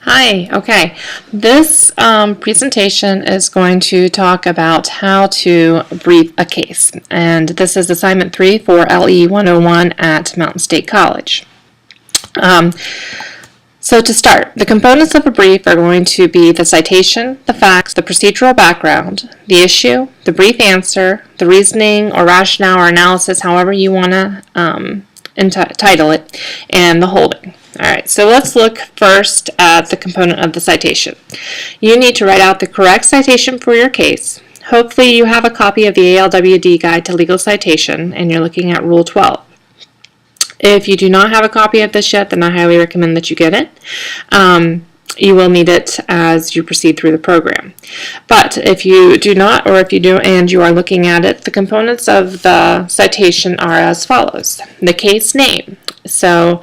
Hi, okay. This presentation is going to talk about how to brief a case. And this is assignment 3 for LE 101 at Mountain State College. So to start, the components of a brief are going to be the citation, the facts, the procedural background, the issue, the brief answer, the reasoning or rationale or analysis, however you want to title it, and the holding. Alright, so let's look first at the component of the citation. You need to write out the correct citation for your case. Hopefully you have a copy of the ALWD Guide to Legal Citation and you're looking at Rule 12. If you do not have a copy of this yet, then I highly recommend that you get it. You will need it as you proceed through the program. But if you do not, or if you do and you are looking at it, the components of the citation are as follows. The case name, so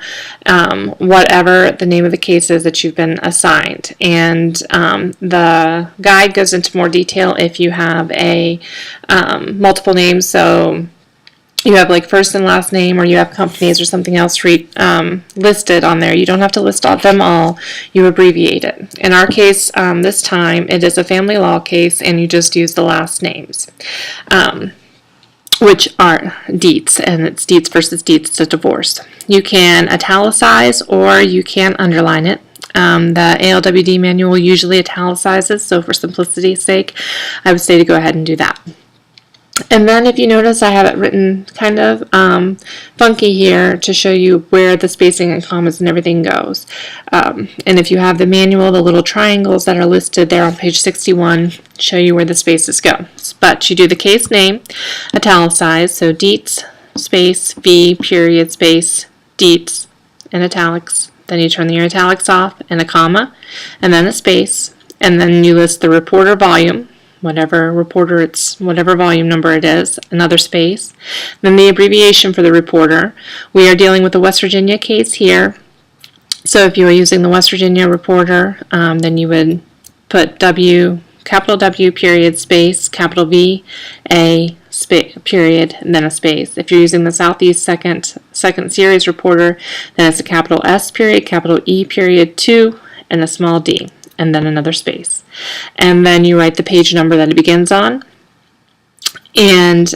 whatever the name of the case is that you've been assigned. And the guide goes into more detail if you have a multiple names, so you have like first and last name, or you have companies or something else listed on there. You don't have to list them all. You abbreviate it. In our case, this time, it is a family law case, and you just use the last names, which are Dietz, and it's Dietz versus Dietz to divorce. You can italicize or you can underline it. The ALWD manual usually italicizes, so for simplicity's sake, I would say to go ahead and do that. And then if you notice, I have it written kind of funky here to show you where the spacing and commas and everything goes. And if you have the manual, the little triangles that are listed there on page 61 show you where the spaces go. But you do the case name, italicize, so Dietz, space, V, period, space, Dietz, in italics. Then you turn your italics off, and a comma, and then a space, and then you list the reporter volume, whatever volume number it is, another space. Then the abbreviation for the reporter. We are dealing with the West Virginia case here. So if you were using the West Virginia reporter, then you would put W, capital W, period, space, capital V, A, period, and then a space. If you're using the Southeast second series reporter, then it's a capital S, period, capital E, period, 2, and a small d, and then another space. And then you write the page number that it begins on, and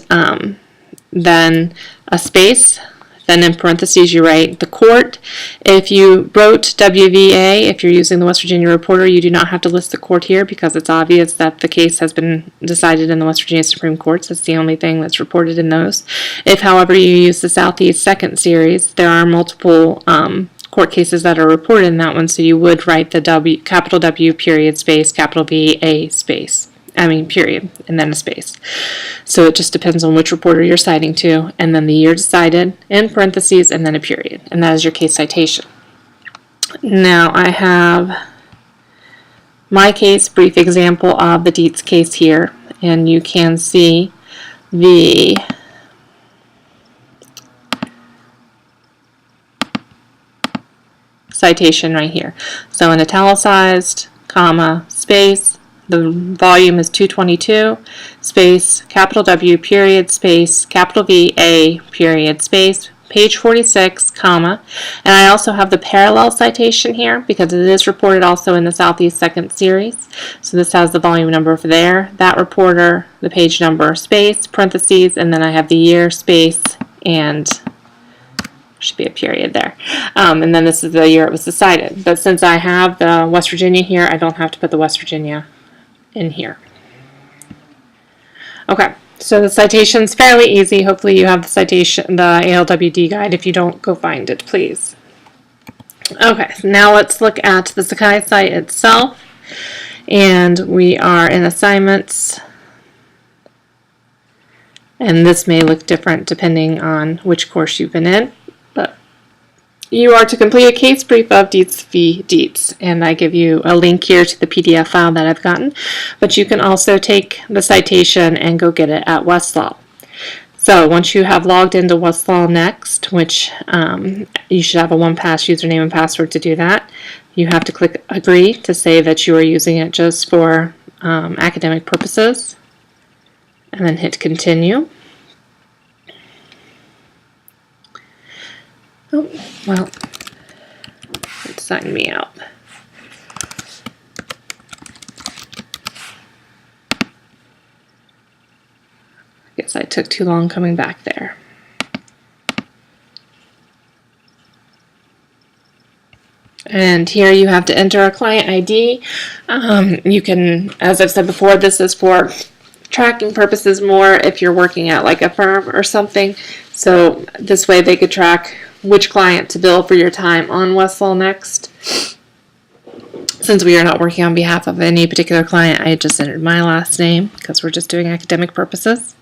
then a space, then in parentheses you write the court. If you wrote WVA, if you're using the West Virginia Reporter, you do not have to list the court here because it's obvious that the case has been decided in the West Virginia Supreme Courts. That's the only thing that's reported in those. If, however, you use the Southeast second series, there are multiple court cases that are reported in that one, so you would write the W, capital W, period, space, capital V, A, space. Period, and then a space. So it just depends on which reporter you're citing to, and then the year decided, in parentheses, and then a period. And that is your case citation. Now I have my case brief example of the Dietz case here, and you can see the citation right here. So an italicized, comma, space, the volume is 222, space, capital W, period, space, capital V, A, period, space, page 46, comma, and I also have the parallel citation here because it is reported also in the Southeast second series. So this has the volume number for there, that reporter, the page number, space, parentheses, and then I have the year, space, and should be a period there. And then this is the year it was decided. But since I have the West Virginia here, I don't have to put the West Virginia in here. Okay, so the citation's fairly easy. Hopefully you have the citation, the ALWD guide. If you don't, go find it, please. Okay, so now let's look at the Sakai site itself. And we are in assignments. And this may look different depending on which course you've been in. But you are to complete a case brief of Dietz v. Dietz, and I give you a link here to the PDF file that I've gotten, but you can also take the citation and go get it at Westlaw. So once you have logged into Westlaw Next, which you should have a 1Pass username and password to do that, you have to click Agree to say that you are using it just for academic purposes, and then hit Continue. Oh, well, it signed me out. I took too long coming back there. And here you have to enter a client ID. You can, as I've said before, this is for tracking purposes more if you're working at like a firm or something. So this way they could track which client to bill for your time on Westlaw Next. Since we are not working on behalf of any particular client, I just entered my last name because we're just doing academic purposes.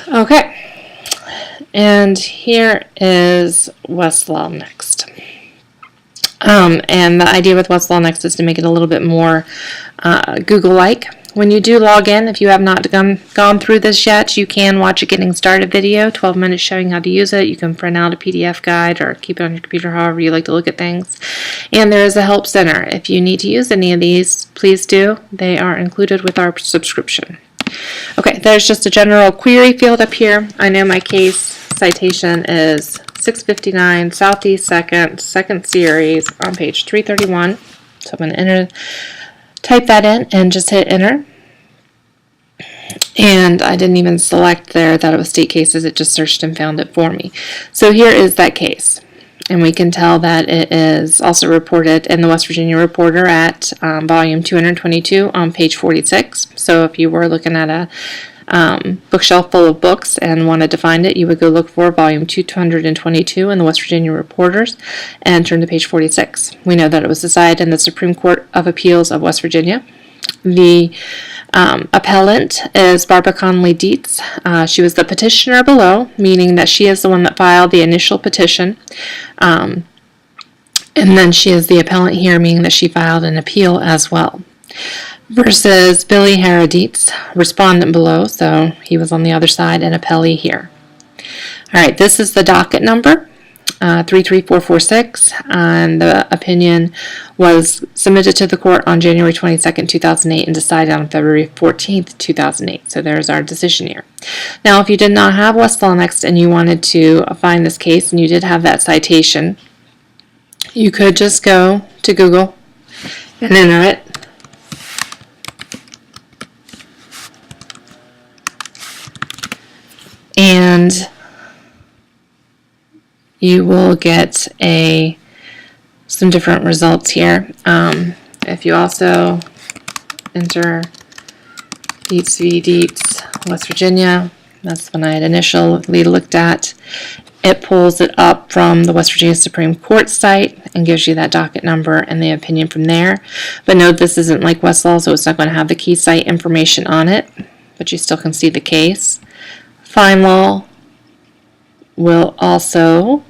Okay, and here is Westlaw Next. And the idea with Westlaw Next is to make it a little bit more Google-like. When you do log in, if you have not gone through this yet, you can watch a Getting Started video, 12 minutes showing how to use it. You can print out a PDF guide or keep it on your computer, however you like to look at things. And there is a help center. If you need to use any of these, please do. They are included with our subscription. Okay, there's just a general query field up here. I know my case citation is 659 Southeast 2nd, 2nd Series on page 331. So I'm going to type that in and just hit enter. And I didn't even select there that it was state cases, it just searched and found it for me. So here is that case. And we can tell that it is also reported in the West Virginia Reporter at volume 222 on page 46. So if you were looking at a bookshelf full of books and wanted to find it, you would go look for volume 222 in the West Virginia Reporters and turn to page 46. We know that it was decided in the Supreme Court of Appeals of West Virginia. The appellant is Barbara Conley Dietz. She was the petitioner below, meaning that she is the one that filed the initial petition. And then she is the appellant here, meaning that she filed an appeal as well. Versus Billy Dietz, respondent below, so he was on the other side, and appellee here. All right, this is the docket number, 33446, and the opinion was submitted to the court on January 22nd, 2008, and decided on February 14th, 2008. So there's our decision here. Now, if you did not have Westlaw Next and you wanted to find this case, and you did have that citation, you could just go to Google and enter it. And you will get some different results here. If you also enter Dietz v. Dietz, West Virginia, that's when I had initially looked at, it pulls it up from the West Virginia Supreme Court site and gives you that docket number and the opinion from there. But note, this isn't like Westlaw, so it's not going to have the key site information on it, but you still can see the case. FindLaw will also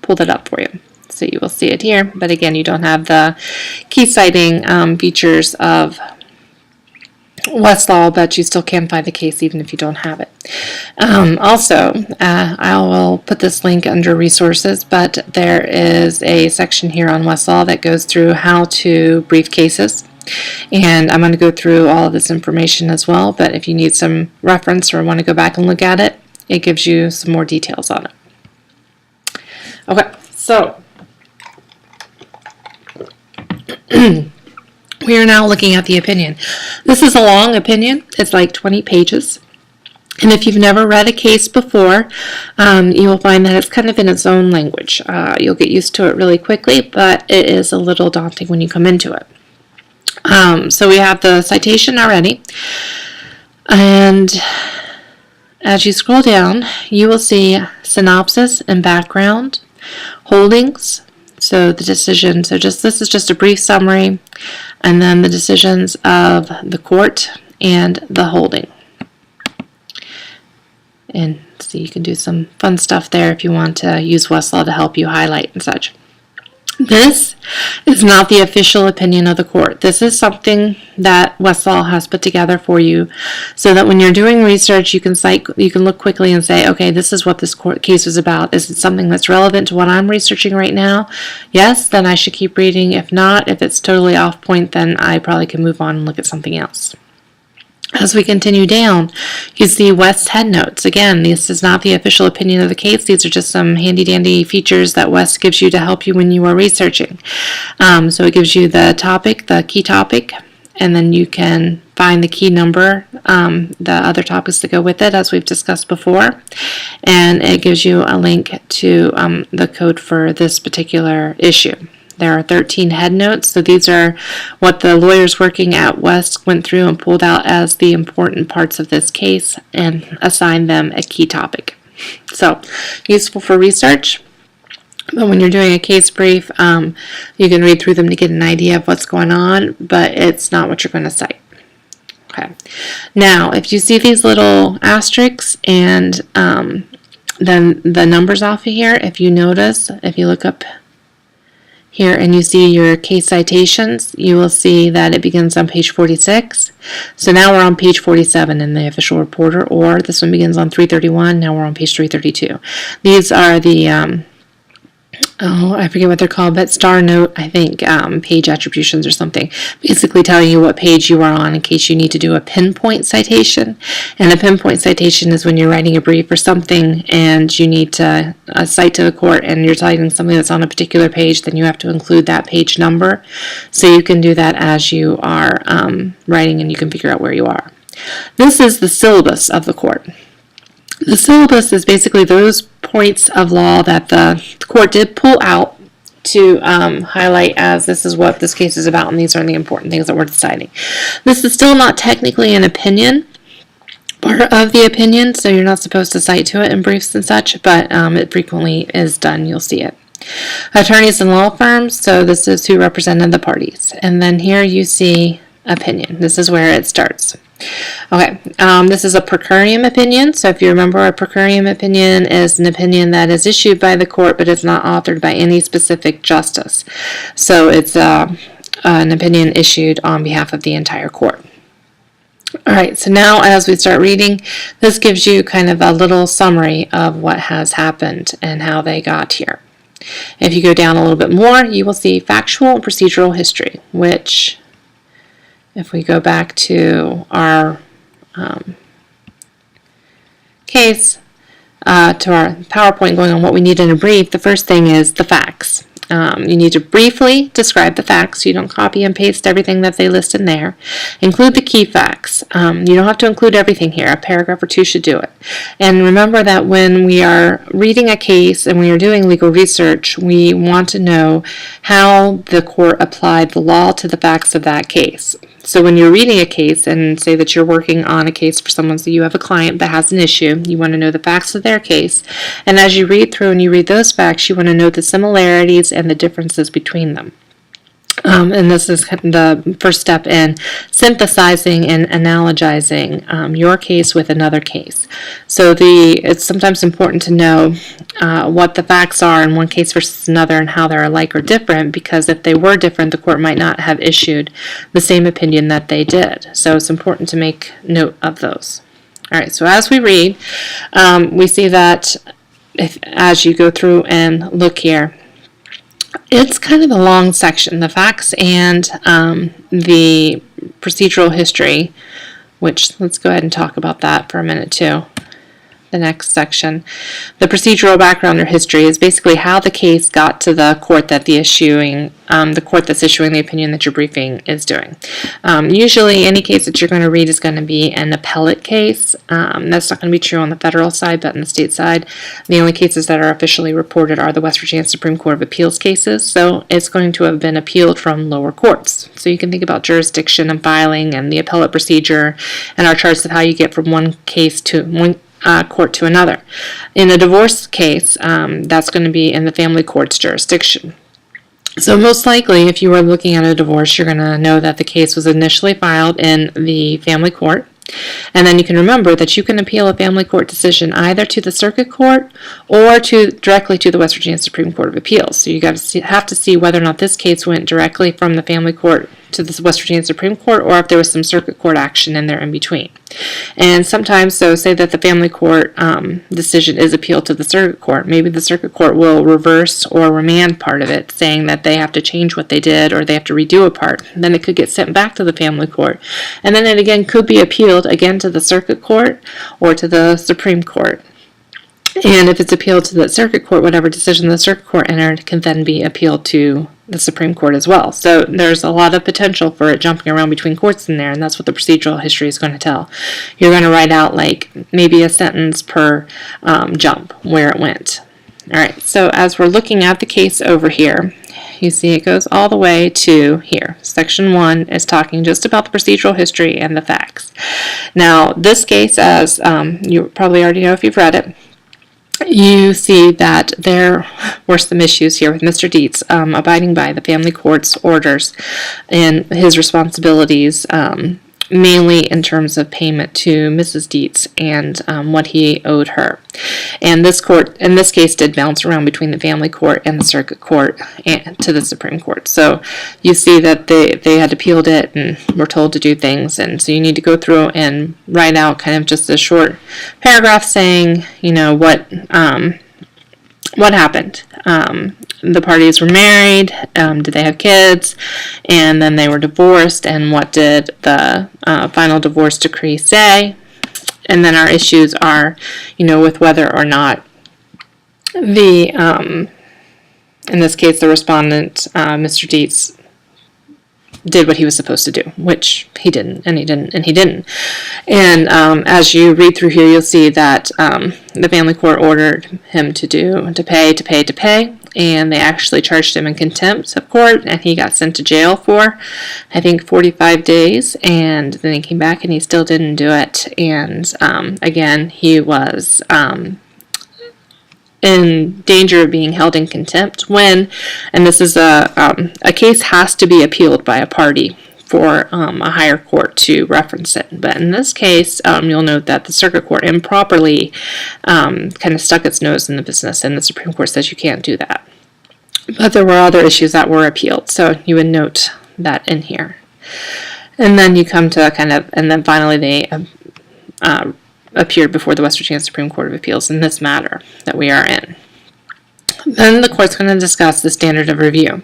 pull that up for you. So you will see it here, but again, you don't have the key citing features of Westlaw, but you still can find the case even if you don't have it. I will put this link under resources, but there is a section here on Westlaw that goes through how to brief cases. And I'm going to go through all of this information as well, but if you need some reference or want to go back and look at it, it gives you some more details on it. Okay, so we are now looking at the opinion. This is a long opinion. It's like 20 pages. And if you've never read a case before, you will find that it's kind of in its own language. You'll get used to it really quickly, but it is a little daunting when you come into it. So we have the citation already, and as you scroll down, you will see synopsis and background, holdings, so the decision, this is just a brief summary, and then the decisions of the court and the holding. And so you can do some fun stuff there if you want to use Westlaw to help you highlight and such. This is not the official opinion of the court. This is something that Westlaw has put together for you so that when you're doing research, you can look quickly and say, okay, this is what this court case was about. Is it something that's relevant to what I'm researching right now? Yes, then I should keep reading. If not, if it's totally off point, then I probably can move on and look at something else. As we continue down, you see West's Headnotes. Again, this is not the official opinion of the case. These are just some handy-dandy features that West gives you to help you when you are researching. So it gives you the topic, the key topic, and then you can find the key number, the other topics that go with it, as we've discussed before, and it gives you a link to the code for this particular issue. There are 13 headnotes, so these are what the lawyers working at West went through and pulled out as the important parts of this case and assigned them a key topic. So, useful for research. But when you're doing a case brief, you can read through them to get an idea of what's going on, but it's not what you're going to cite. Okay. Now, if you see these little asterisks and then the numbers off of here, if you notice, if you look up here and you see your case citations, you will see that it begins on page 46. So now we're on page 47 in the official reporter, or this one begins on 331. Now we're on page 332. These are the I forget what they're called, but star note, I think, page attributions or something, basically telling you what page you are on in case you need to do a pinpoint citation. And a pinpoint citation is when you're writing a brief or something and you need to cite to the court and you're citing something that's on a particular page, then you have to include that page number. So you can do that as you are writing and you can figure out where you are. This is the syllabus of the court. The syllabus is basically those points of law that the court did pull out to highlight as this is what this case is about and these are the important things that we're deciding. This is still not technically an opinion, part of the opinion, so you're not supposed to cite to it in briefs and such, but it frequently is done. You'll see it. Attorneys and law firms, so this is who represented the parties. And then here you see opinion. This is where it starts. Okay, this is a per curiam opinion. So if you remember, a per curiam opinion is an opinion that is issued by the court but is not authored by any specific justice. So it's an opinion issued on behalf of the entire court. All right, so now as we start reading, this gives you kind of a little summary of what has happened and how they got here. If you go down a little bit more, you will see factual and procedural history, which, if we go back to our case, to our PowerPoint going on what we need in a brief, the first thing is the facts. You need to briefly describe the facts. You don't copy and paste everything that they list in there. Include the key facts. You don't have to include everything here. A paragraph or two should do it. And remember that when we are reading a case and we are doing legal research, we want to know how the court applied the law to the facts of that case. So when you're reading a case and say that you're working on a case for someone, so you have a client that has an issue, you want to know the facts of their case. And as you read through and you read those facts, you want to know the similarities and the differences between them. And this is the first step in synthesizing and analogizing your case with another case. So it's sometimes important to know what the facts are in one case versus another and how they're alike or different, because if they were different, the court might not have issued the same opinion that they did. So it's important to make note of those. All right, so as we read, we see that as you go through and look here, it's kind of a long section, the facts and the procedural history, which let's go ahead and talk about that for a minute too. The next section. The procedural background or history is basically how the case got to the court that the court that's issuing the opinion that your briefing is doing. Usually any case that you're going to read is going to be an appellate case. That's not going to be true on the federal side, but on the state side, the only cases that are officially reported are the West Virginia Supreme Court of Appeals cases, so it's going to have been appealed from lower courts. So you can think about jurisdiction and filing and the appellate procedure and our charts of how you get from one case to one court to another. In a divorce case, that's going to be in the family court's jurisdiction. So most likely, if you were looking at a divorce, you're going to know that the case was initially filed in the family court. And then you can remember that you can appeal a family court decision either to the circuit court or directly to the West Virginia Supreme Court of Appeals. So you have to see whether or not this case went directly from the family court to the West Virginia Supreme Court, or if there was some circuit court action in there in between. And sometimes, so say that the family court decision is appealed to the circuit court, maybe the circuit court will reverse or remand part of it, saying that they have to change what they did or they have to redo a part. Then it could get sent back to the family court. And then it again could be appealed again to the circuit court or to the Supreme Court. And if it's appealed to the circuit court, whatever decision the circuit court entered can then be appealed to the Supreme Court as well. So there's a lot of potential for it jumping around between courts in there, and that's what the procedural history is going to tell. You're going to write out like maybe a sentence per jump where it went. All right, so as we're looking at the case over here, you see it goes all the way to here. Section 1 is talking just about the procedural history and the facts. Now, this case, as you probably already know if you've read it, you see that there were some issues here with Mr. Dietz abiding by the family court's orders and his responsibilities, mainly in terms of payment to Mrs. Dietz and what he owed her. And this court, in this case, did bounce around between the family court and the circuit court and to the Supreme Court. So you see that they had appealed it and were told to do things, and so you need to go through and write out kind of just a short paragraph saying, you know, what happened. The parties were married, did they have kids, and then they were divorced, and what did the final divorce decree say? And then our issues are, you know, with whether or not the, in this case, the respondent, Mr. Dietz, did what he was supposed to do, which he didn't, and he didn't, and he didn't. And as you read through here, you'll see that the family court ordered him to pay, and they actually charged him in contempt of court, and he got sent to jail for, I think, 45 days, and then he came back and he still didn't do it, and again, he was in danger of being held in contempt when, and this is a case has to be appealed by a party for a higher court to reference it. But in this case, you'll note that the circuit court improperly kind of stuck its nose in the business, and the Supreme Court says you can't do that. But there were other issues that were appealed, so you would note that in here. And then you come to kind of, and then finally they appeared before the West Virginia Supreme Court of Appeals in this matter that we are in. Then the court's going to discuss the standard of review.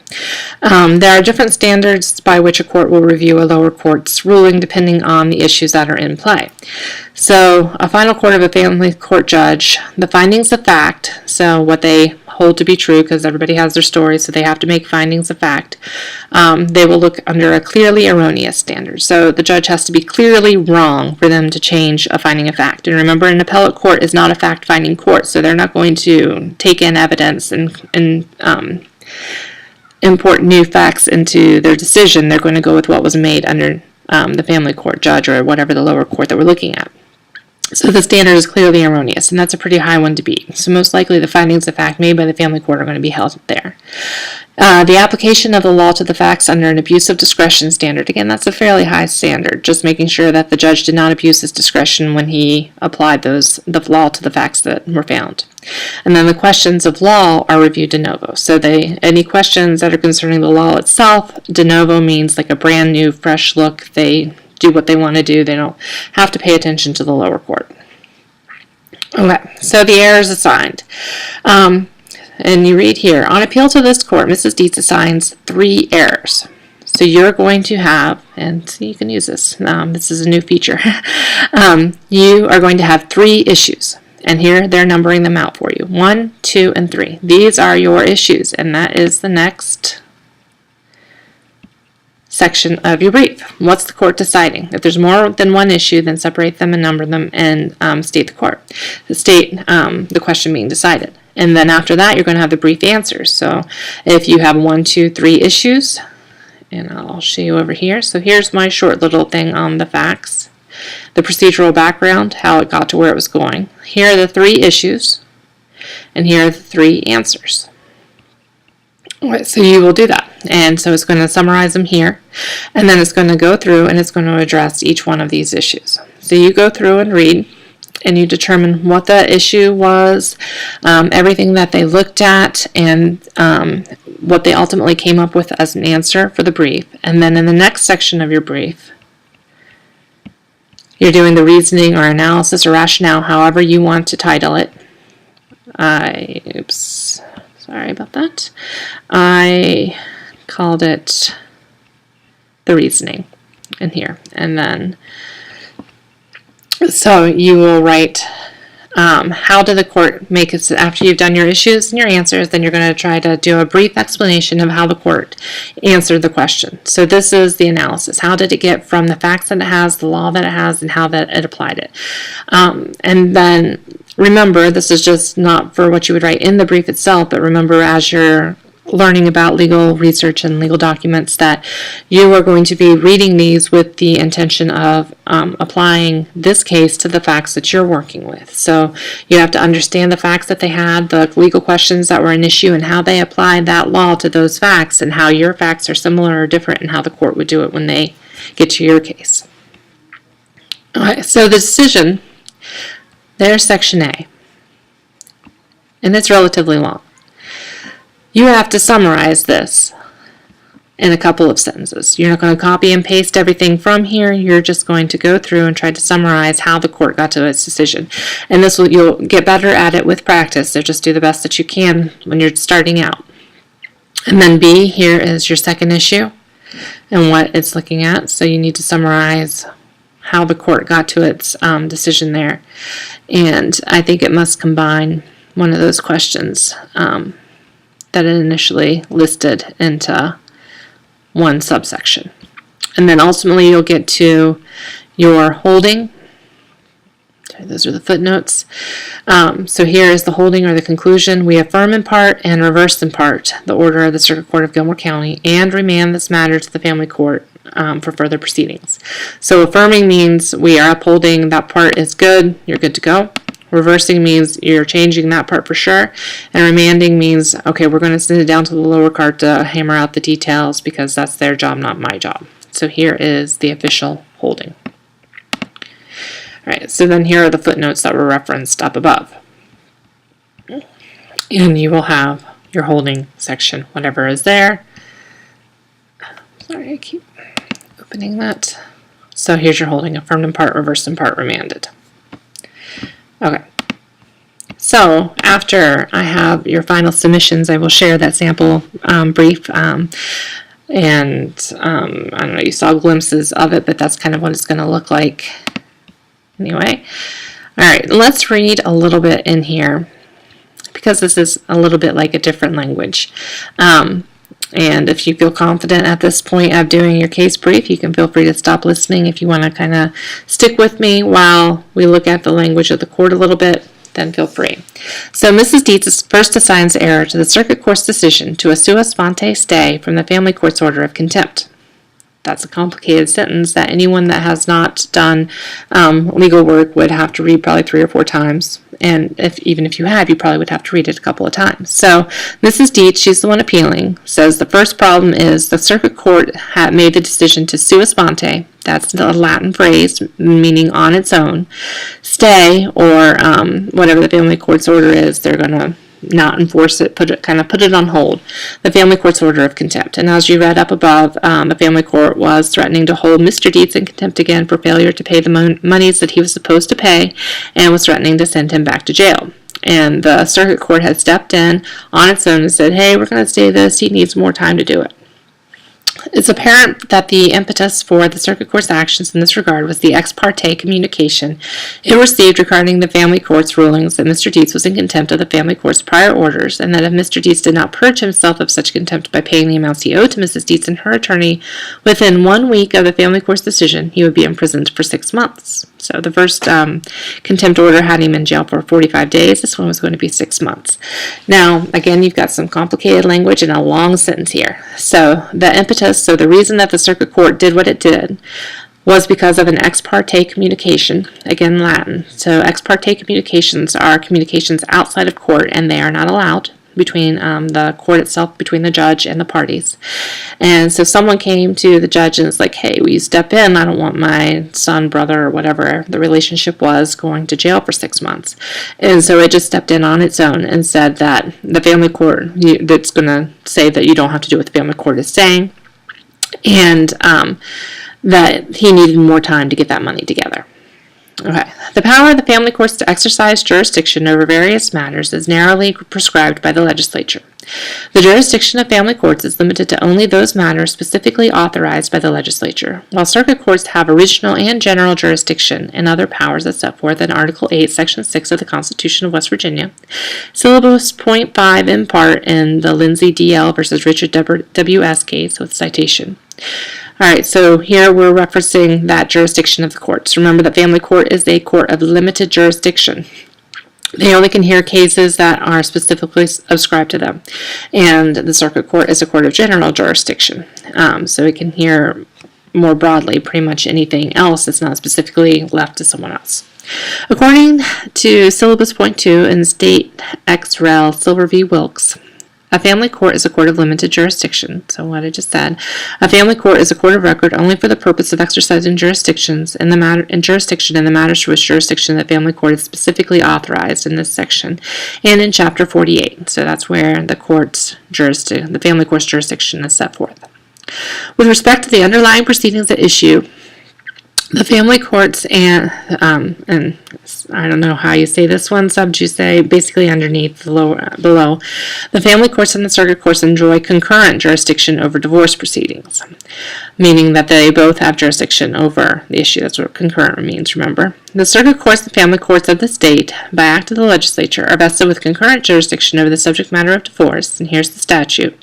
There are different standards by which a court will review a lower court's ruling depending on the issues that are in play. So a final court of a family court judge, the findings of fact, so what they hold to be true, because everybody has their story, so they have to make findings of fact, they will look under a clearly erroneous standard. So the judge has to be clearly wrong for them to change a finding of fact. And remember, an appellate court is not a fact-finding court, so they're not going to take in evidence and import new facts into their decision. They're going to go with what was made under the family court judge or whatever the lower court that we're looking at. So the standard is clearly erroneous, and that's a pretty high one to beat. So most likely the findings of fact made by the family court are going to be held there. The application of the law to the facts under an abuse of discretion standard, again, that's a fairly high standard, just making sure that the judge did not abuse his discretion when he applied the law to the facts that were found. And then the questions of law are reviewed de novo. So any questions that are concerning the law itself, de novo means like a brand new, fresh look. They do what they want to do. They don't have to pay attention to the lower court. Okay, so the errors assigned. And you read here, on appeal to this court, Mrs. Dietz assigns 3 errors. So you're going to have, and so you can use this. This is a new feature. You are going to have 3 issues. And here they're numbering them out for you. 1, 2, and 3. These are your issues, and that is the next section of your brief. What's the court deciding? If there's more than one issue, then separate them and number them and state the court. State the question being decided. And then after that, you're going to have the brief answers. So if you have 1, 2, 3 issues, and I'll show you over here. So here's my short little thing on the facts. The procedural background, how it got to where it was going. Here are the 3 issues, and here are the 3 answers. Right, so you will do that. And so it's going to summarize them here, and then it's going to go through and it's going to address each one of these issues. So you go through and read, and you determine what the issue was, everything that they looked at, and what they ultimately came up with as an answer for the brief. And then in the next section of your brief, you're doing the reasoning or analysis or rationale, however you want to title it. Oops, sorry about that. I called it the reasoning in here. And then, so you will write How did the court make it? After you've done your issues and your answers, then you're going to try to do a brief explanation of how the court answered the question. So this is the analysis. How did it get from the facts that it has, the law that it has, and how that it applied it? And then remember, this is just not for what you would write in the brief itself, but remember as you're learning about legal research and legal documents that you are going to be reading these with the intention of applying this case to the facts that you're working with. So you have to understand the facts that they had, the legal questions that were an issue, and how they applied that law to those facts, and how your facts are similar or different, and how the court would do it when they get to your case. Okay, so the decision, there's Section A, and it's relatively long. You have to summarize this in a couple of sentences. You're not going to copy and paste everything from here. You're just going to go through and try to summarize how the court got to its decision. And this will, you'll get better at it with practice, so just do the best that you can when you're starting out. And then B, here is your second issue and what it's looking at. So you need to summarize how the court got to its decision there. And I think it must combine one of those questions that it initially listed into one subsection. And then ultimately you'll get to your holding. Okay, those are the footnotes. So here is the holding or the conclusion. We affirm in part and reverse in part the order of the Circuit Court of Gilmore County and remand this matter to the family court for further proceedings. So affirming means we are upholding that part is good, you're good to go. Reversing means you're changing that part for sure. And remanding means, okay, we're going to send it down to the lower court to hammer out the details because that's their job, not my job. So here is the official holding. All right, so then here are the footnotes that were referenced up above. And you will have your holding section, whatever is there. Sorry, I keep opening that. So here's your holding, affirmed in part, reversed in part, remanded. Okay, so after I have your final submissions, I will share that sample brief, and I don't know, you saw glimpses of it, but that's kind of what it's going to look like anyway. All right, let's read a little bit in here, because this is a little bit like a different language. And if you feel confident at this point of doing your case brief, you can feel free to stop listening. If you want to kind of stick with me while we look at the language of the court a little bit, then feel free. So Mrs. Dietz first assigns error to the Circuit Court's decision to a sua sponte stay from the family court's order of contempt. That's a complicated sentence that anyone that has not done legal work would have to read probably 3 or 4 times. And even if you have, you probably would have to read it a couple of times. So Mrs. Dietz, she's the one appealing, says the first problem is the Circuit Court had made the decision to sua sponte, that's the Latin phrase meaning on its own, stay, or whatever the family court's order is, they're going to not enforce it, put it on hold, the family court's order of contempt. And as you read up above, the family court was threatening to hold Mr. Dietz in contempt again for failure to pay the monies that he was supposed to pay, and was threatening to send him back to jail. And the Circuit Court had stepped in on its own and said, hey, we're going to stay this, he needs more time to do it. It's apparent that the impetus for the Circuit Court's actions in this regard was the ex parte communication it received regarding the family court's rulings that Mr. Dietz was in contempt of the family court's prior orders, and that if Mr. Dietz did not purge himself of such contempt by paying the amounts he owed to Mrs. Dietz and her attorney within 1 week of the family court's decision, he would be imprisoned for 6 months. So the first contempt order had him in jail for 45 days. This one was going to be 6 months. Now, again, you've got some complicated language and a long sentence here. So the impetus, so the reason that the Circuit Court did what it did was because of an ex parte communication, again Latin. So ex parte communications are communications outside of court, and they are not allowed between the court itself, between the judge and the parties. And so someone came to the judge and was like, hey, will you step in? I don't want my son, brother, or whatever the relationship was going to jail for 6 months. And so it just stepped in on its own and said that the family court, that's going to say that you don't have to do what the family court is saying, and that he needed more time to get that money together. Okay. The power of the family courts to exercise jurisdiction over various matters is narrowly prescribed by the legislature. The jurisdiction of family courts is limited to only those matters specifically authorized by the legislature, while circuit courts have original and general jurisdiction and other powers as set forth in Article 8, Section 6 of the Constitution of West Virginia. Syllabus Point 5 in part in the Lindsay D.L. versus Richard W.S. case with citation. Alright, so here we're referencing that jurisdiction of the courts. Remember that family court is a court of limited jurisdiction. They only can hear cases that are specifically ascribed to them. And the circuit court is a court of general jurisdiction. So it can hear more broadly pretty much anything else that's not specifically left to someone else. According to Syllabus Point 2 in State Ex Rel. Silver v. Wilkes, a family court is a court of limited jurisdiction. So what I just said, a family court is a court of record only for the purpose of exercising jurisdictions in the matters for which jurisdiction that family court is specifically authorized in this section and in Chapter 48. So that's where the family court's jurisdiction is set forth. With respect to the underlying proceedings at issue, the family courts and I don't know how you say this one, you say basically underneath, below. The family courts and the circuit courts enjoy concurrent jurisdiction over divorce proceedings, meaning that they both have jurisdiction over the issue. That's what concurrent means, remember. The circuit courts and family courts of the state, by act of the legislature, are vested with concurrent jurisdiction over the subject matter of divorce, and here's the statute.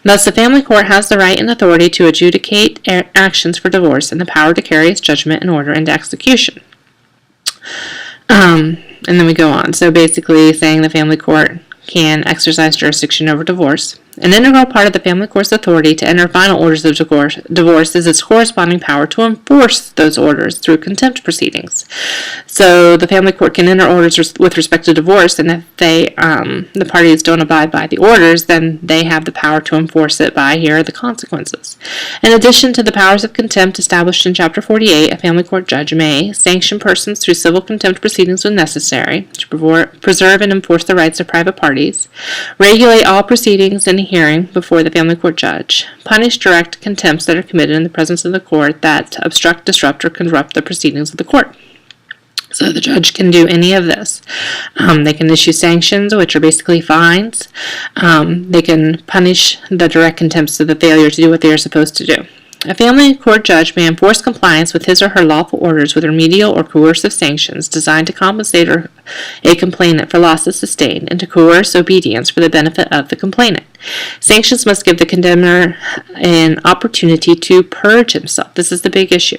Thus, the family court has the right and authority to adjudicate actions for divorce and the power to carry its judgment and order into execution. And then we go on. So basically saying the family court can exercise jurisdiction over divorce. An integral part of the family court's authority to enter final orders of divorce is its corresponding power to enforce those orders through contempt proceedings. So the family court can enter orders with respect to divorce, and if the parties don't abide by the orders, then they have the power to enforce it by here are the consequences. In addition to the powers of contempt established in Chapter 48, a family court judge may sanction persons through civil contempt proceedings when necessary to preserve and enforce the rights of private parties, regulate all proceedings in hearing before the family court judge, punish direct contempts that are committed in the presence of the court that obstruct, disrupt, or corrupt the proceedings of the court. So the judge can do any of this. They can issue sanctions, which are basically fines. They can punish the direct contempts of the failure to do what they are supposed to do. A family court judge may enforce compliance with his or her lawful orders with remedial or coercive sanctions designed to compensate a complainant for losses sustained and to coerce obedience for the benefit of the complainant. Sanctions must give the condemner an opportunity to purge himself. This is the big issue.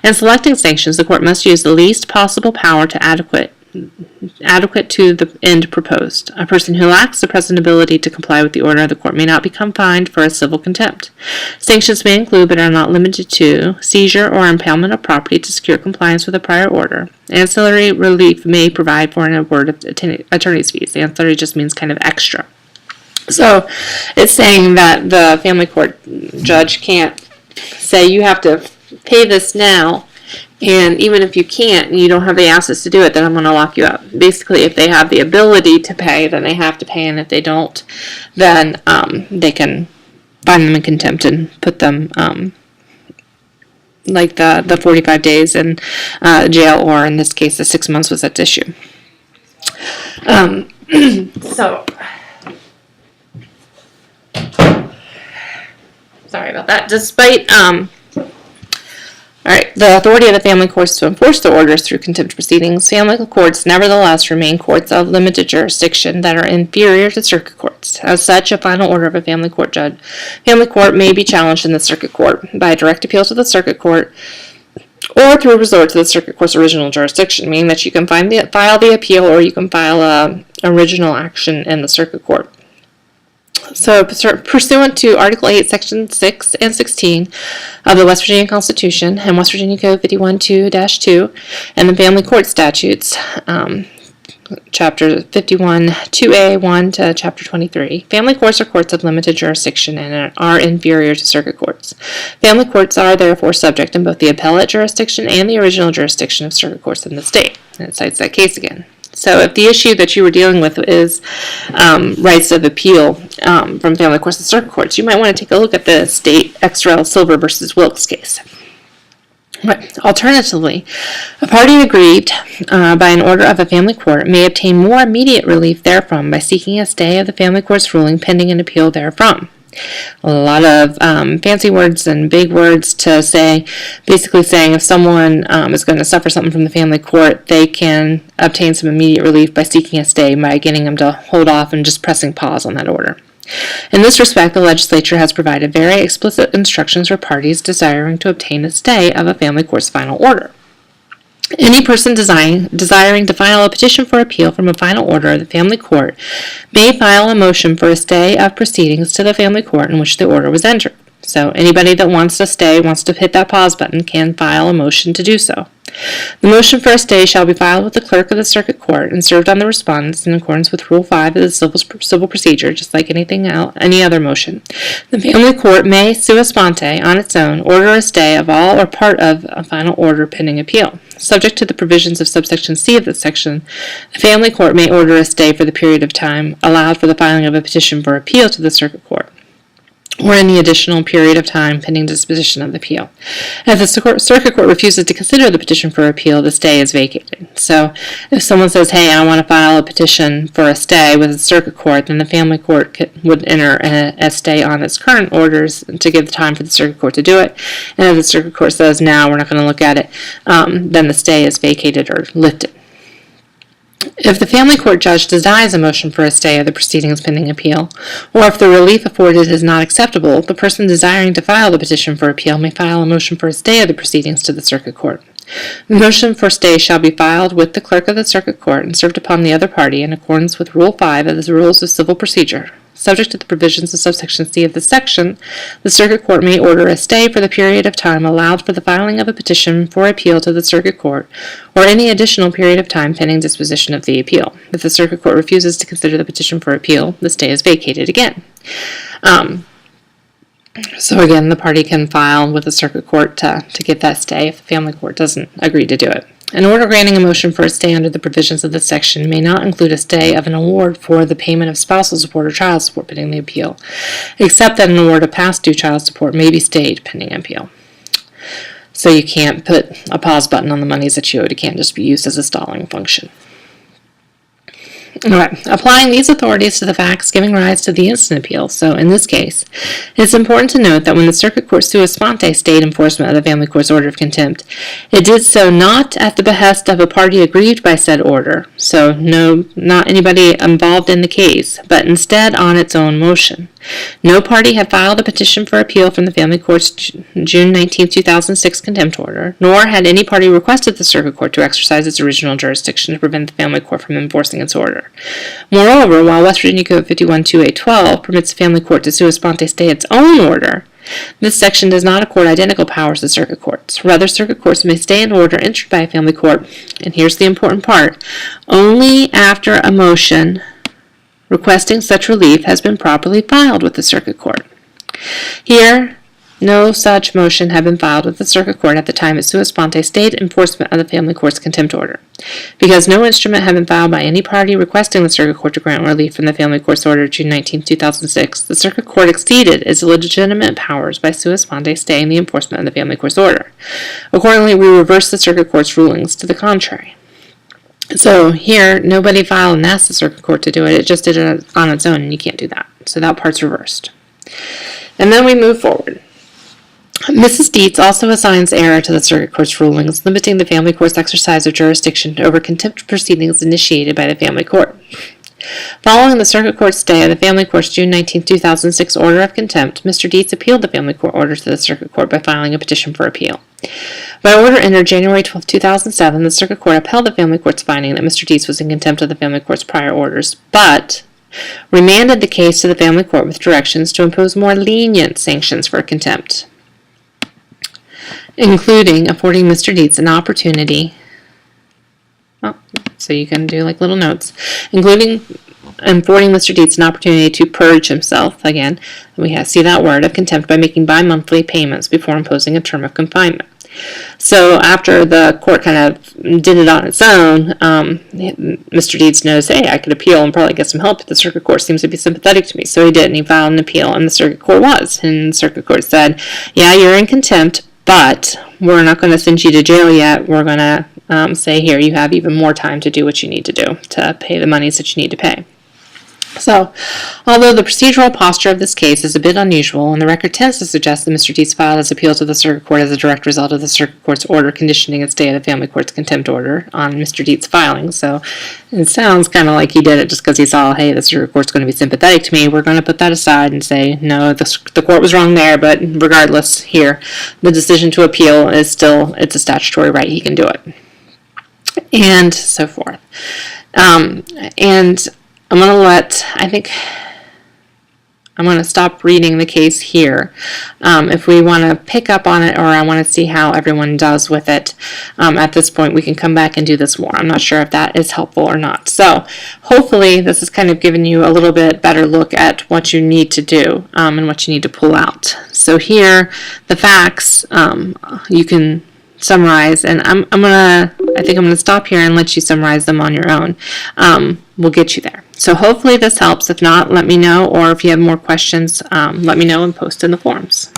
In selecting sanctions, the court must use the least possible power to adequate to the end proposed. A person who lacks the present ability to comply with the order of the court may not become fined for a civil contempt. Sanctions may include, but are not limited to, seizure or impoundment of property to secure compliance with a prior order. Ancillary relief may provide for an award of attorney's fees. Ancillary just means kind of extra. So it's saying that the family court judge can't say you have to pay this now, and even if you can't and you don't have the assets to do it, then I'm going to lock you up. Basically, if they have the ability to pay, then they have to pay, and if they don't, then they can find them in contempt and put them, like the 45 days in jail, or in this case, the 6 months was at issue. So, sorry about that. Despite the authority of the family courts to enforce the orders through contempt proceedings, family courts nevertheless remain courts of limited jurisdiction that are inferior to circuit courts. As such, a final order of a family court may be challenged in the circuit court by a direct appeal to the circuit court or through a resort to the circuit court's original jurisdiction, meaning that you can file the appeal or you can file an original action in the circuit court. So, pursuant to Article 8, Section 6 and 16 of the West Virginia Constitution and West Virginia Code 51-2-2 and the Family Court Statutes, Chapter 51, 2A1 to Chapter 23, family courts are courts of limited jurisdiction and are inferior to circuit courts. Family courts are therefore subject in both the appellate jurisdiction and the original jurisdiction of circuit courts in the state. And it cites that case again. So if the issue that you were dealing with is rights of appeal from family courts and circuit courts, you might want to take a look at the State Ex Rel. Silver versus Wilkes case. Right. Alternatively, a party aggrieved by an order of a family court may obtain more immediate relief therefrom by seeking a stay of the family court's ruling pending an appeal therefrom. A lot of fancy words and big words to say, basically saying if someone is going to suffer something from the family court, they can obtain some immediate relief by seeking a stay by getting them to hold off and just pressing pause on that order. In this respect, the legislature has provided very explicit instructions for parties desiring to obtain a stay of a family court's final order. Any person desiring to file a petition for appeal from a final order of the family court may file a motion for a stay of proceedings to the family court in which the order was entered. So anybody that wants to stay, wants to hit that pause button, can file a motion to do so. The motion for a stay shall be filed with the clerk of the circuit court and served on the respondents in accordance with Rule 5 of the civil procedure, just like any other motion. The family court may, sua sponte, on its own, order a stay of all or part of a final order pending appeal. Subject to the provisions of subsection C of this section, the family court may order a stay for the period of time allowed for the filing of a petition for appeal to the circuit court, or any additional period of time pending disposition of the appeal. If the circuit court refuses to consider the petition for appeal, the stay is vacated. So if someone says, hey, I want to file a petition for a stay with the circuit court, then the family court would enter a stay on its current orders to give the time for the circuit court to do it. And if the circuit court says, no, we're not going to look at it, then the stay is vacated or lifted. If the family court judge denies a motion for a stay of the proceedings pending appeal, or if the relief afforded is not acceptable, the person desiring to file the petition for appeal may file a motion for a stay of the proceedings to the circuit court. The motion for stay shall be filed with the clerk of the circuit court and served upon the other party in accordance with Rule 5 of the Rules of Civil Procedure. Subject to the provisions of subsection C of this section, the circuit court may order a stay for the period of time allowed for the filing of a petition for appeal to the circuit court, or any additional period of time pending disposition of the appeal. If the circuit court refuses to consider the petition for appeal, the stay is vacated again. So again, the party can file with the circuit court to get that stay if the family court doesn't agree to do it. An order granting a motion for a stay under the provisions of this section may not include a stay of an award for the payment of spousal support or child support pending the appeal, except that an award of past due child support may be stayed pending appeal. So you can't put a pause button on the monies that you owed. It can't just be used as a stalling function. Alright, applying these authorities to the facts giving rise to the instant appeal. So in this case, it's important to note that when the circuit court sua sponte stayed enforcement of the family court's order of contempt, it did so not at the behest of a party aggrieved by said order, so not anybody involved in the case, but instead on its own motion. No party had filed a petition for appeal from the family court's June 19, 2006 contempt order, nor had any party requested the circuit court to exercise its original jurisdiction to prevent the family court from enforcing its order. Moreover, while West Virginia Code 51-2812 permits the family court to sua sponte stay its own order, this section does not accord identical powers to circuit courts. Rather, circuit courts may stay an order entered by a family court, and here's the important part, only after a motion requesting such relief has been properly filed with the circuit court. Here, no such motion had been filed with the circuit court at the time it sua sponte stayed enforcement of the family court's contempt order. Because no instrument had been filed by any party requesting the circuit court to grant relief from the family court's order June 19, 2006, the circuit court exceeded its legitimate powers by sua sponte staying the enforcement of the family court's order. Accordingly, we reverse the circuit court's rulings to the contrary. So here, nobody filed and asked the circuit court to do it. It just did it on its own, and you can't do that. So that part's reversed. And then we move forward. Mrs. Dietz also assigns error to the circuit court's rulings, limiting the family court's exercise of jurisdiction over contempt proceedings initiated by the family court. Following the circuit court's stay of the family court's June 19, 2006 order of contempt, Mr. Dietz appealed the family court order to the circuit court by filing a petition for appeal. By order entered January 12, 2007, the circuit court upheld the family court's finding that Mr. Dietz was in contempt of the family court's prior orders, but remanded the case to the family court with directions to impose more lenient sanctions for contempt, including affording Mr. Dietz an opportunity, so you can do like little notes, including affording Mr. Dietz an opportunity to purge himself, again, we see that word, of contempt by making bi-monthly payments before imposing a term of confinement. So after the court kind of did it on its own, Mr. Dietz knows, hey, I could appeal and probably get some help. The circuit court seems to be sympathetic to me. So he did, and he filed an appeal, and the circuit court was. And the circuit court said, yeah, you're in contempt, But we're not going to send you to jail yet. We're going to say, here, you have even more time to do what you need to do to pay the monies that you need to pay. So, although the procedural posture of this case is a bit unusual, and the record tends to suggest that Mr. Dietz filed his appeal to the Circuit Court as a direct result of the Circuit Court's order conditioning its stay of the Family Court's contempt order on Mr. Dietz's filing, so it sounds kind of like he did it just because he saw, hey, the Circuit Court's going to be sympathetic to me. We're going to put that aside and say, no, the court was wrong there, but regardless, here, the decision to appeal is still, it's a statutory right, he can do it, and so forth. And I'm going to stop reading the case here. If we want to pick up on it, or I want to see how everyone does with it, at this point we can come back and do this more. I'm not sure if that is helpful or not. So hopefully this has kind of given you a little bit better look at what you need to do and what you need to pull out. So here, the facts, you can summarize, and I think I'm gonna stop here and let you summarize them on your own. We'll get you there. So hopefully this helps. If not, let me know, or if you have more questions, let me know and post in the forums.